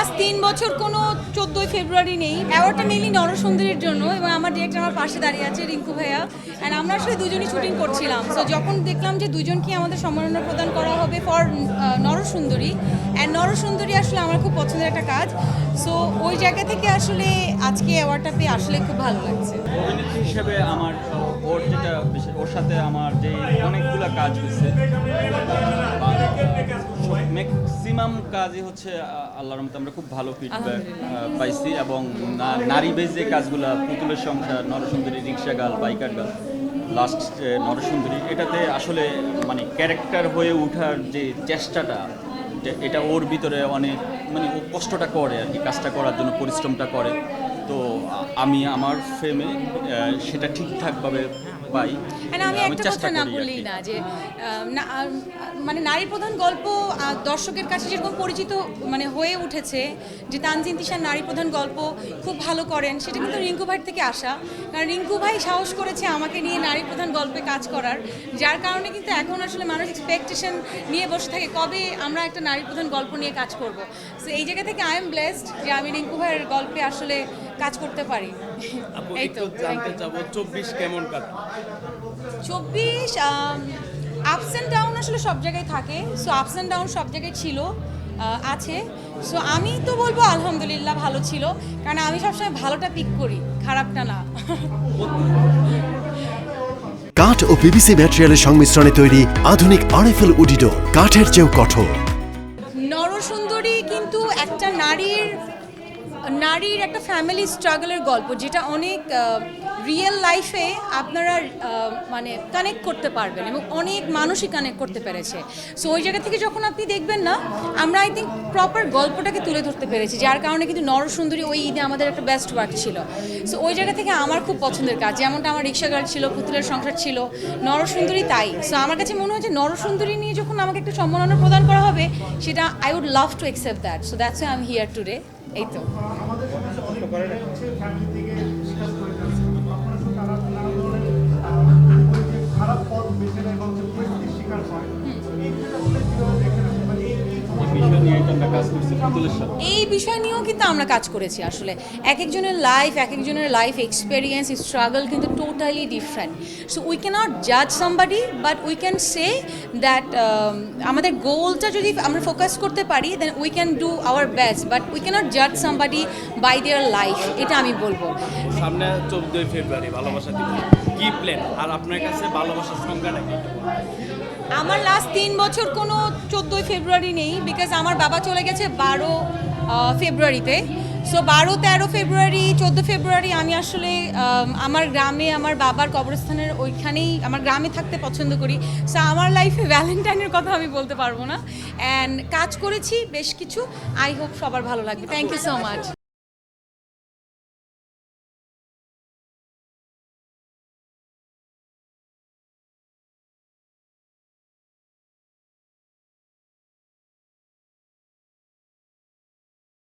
Last 3 বছর কোনো 14ই ফেব্রুয়ারি নেই। অ্যাওয়ার্ডটা মেইনলি নরসুন্দরীর জন্য এবং আমার ডিরেক্টর আমার পাশে দাঁড়িয়ে আছে রিঙ্কু ভাইয়া, অ্যান্ড আমরা আসলে দুজনই শুটিং করছিলাম। সো যখন দেখলাম যে দুজনকে আমাদের সম্মাননা প্রদান করা হবে ফর নরসুন্দরী, অ্যান্ড নরসুন্দরী আসলে আমার খুব পছন্দের একটা কাজ। সো ওই জায়গা থেকে আসলে আজকে অ্যাওয়ার্ডটা পেয়ে আসলে খুব ভালো লাগছে। অভিনেত্রী হিসেবে আমার ওর যেটা ওর সাথে আমার যে অনেকগুলো কাজ হয়েছে, ম্যাক্সিমাম কাজই হচ্ছে আল্লাহর রহমতে আমরা খুব ভালো ফিডব্যাক পাইছি, এবং নারী বেজ যে কাজগুলো, পুতুলের সংসার, নরসুন্দরী, রিক্সা গার্ল, বাইকার গার্ল, লাস্ট নরসুন্দরী, এটাতে আসলে মানে ক্যারেক্টার হয়ে ওঠার যে চেষ্টাটা, এটা ওর ভিতরে অনেক মানে ও কষ্টটা করে আর কি, কাজটা করার জন্য পরিশ্রমটা করে। তো আমি আমার ফ্রেমে সেটা ঠিকঠাকভাবে পাই। আমি একটা কথা না বললেই না যে মানে নারী প্রধান গল্প দর্শকের কাছে যেরকম পরিচিত মানে হয়ে উঠেছে, যে তানজিন তিশার নারী প্রধান গল্প খুব ভালো করেন, সেটা কিন্তু রিঙ্কু ভাই থেকে আসা। কারণ রিঙ্কু ভাই সাহস করেছে আমাকে নিয়ে নারী প্রধান গল্পে কাজ করার, যার কারণে কিন্তু এখন আসলে মানুষ এক্সপেকটেশন নিয়ে বসে থাকে কবে আমরা একটা নারী প্রধান গল্প নিয়ে কাজ করব। সো এই জায়গা থেকে আই এম ব্লেসড যে আমি রিঙ্কু ভাইয়ের গল্পে আসলে কাজ করতে পারি। এই তো জানতে চাবো 24 কেমন কাটলো? 24 আপস অ্যান্ড ডাউন আসলে সব জায়গায় থাকে। সো আপস অ্যান্ড ডাউন সব জায়গায় ছিল, আছে। সো আমি তো বলবো আলহামদুলিল্লাহ ভালো ছিল, কারণ আমি সবসময় ভালোটা পিক করি, খারাপটা না। কাঠ ও পিভিসি ম্যাটেরিয়ালের সংমিশ্রণে তৈরি আধুনিক আরএফএল উডিডো, কাঠের চেয়েও কঠোর। নরসুন্দরী কিন্তু একটা নারীর একটা ফ্যামিলি স্ট্রাগলের গল্প, যেটা অনেক রিয়েল লাইফে আপনারা মানে কানেক্ট করতে পারবেন এবং অনেক মানুষই কানেক্ট করতে পেরেছে। সো ওই জায়গা থেকে যখন আপনি দেখবেন না, আমরা আই থিঙ্ক প্রপার গল্পটাকে তুলে ধরতে পেরেছি, যার কারণে কিন্তু নরসুন্দরী ওই ঈদে আমাদের একটা বেস্ট ওয়ার্ক ছিল। সো ওই জায়গা থেকে আমার খুব পছন্দের কাজ, যেমনটা আমার রিক্সা গার্ল ছিল, পুতুলের সংসার ছিল, নরসুন্দরী তাই। সো আমার কাছে মনে হচ্ছে নরসুন্দরী নিয়ে যখন আমাকে একটা সম্মাননা প্রদান করা হবে, সেটা I would love to accept that. So that's why I am here today. এই তো এই বিষয় নিয়েও কিন্তু আমরা কাজ করেছি। আসলে এক একজনের লাইফ এক্সপেরিয়েন্স, স্ট্রাগল কিন্তু totally different. So we can't জাজ somebody, but we can say that আমাদের গোলটা যদি আমরা ফোকাস করতে পারি, then we can do our best, but we can't জাজ সামবাডি বাই দেয়ার লাইফ, এটা আমি বলবো। সামনে 14ই ফেব্রুয়ারি ভালোবাসা দিবস, কি প্ল্যান? আর আপনার কাছে ভালোবাসার সংজ্ঞাটা কি? আমার লাস্ট 3 বছর কোনো 14ই ফেব্রুয়ারি নেই, বিকজ আমার বাবা চলে গেছে 12 ফেব্রুয়ারিতে। সো 12, 13 ফেব্রুয়ারি, 14 ফেব্রুয়ারি আমি আসলে আমার গ্রামে আমার বাবার কবরস্থানের ওইখানেই আমার গ্রামে থাকতে পছন্দ করি। সো আমার লাইফে ভ্যালেন্টাইনের কথা আমি বলতে পারবো না। অ্যান্ড কাজ করেছি বেশ কিছু, আই হোপ সবার ভালো লাগবে। Thank you so much.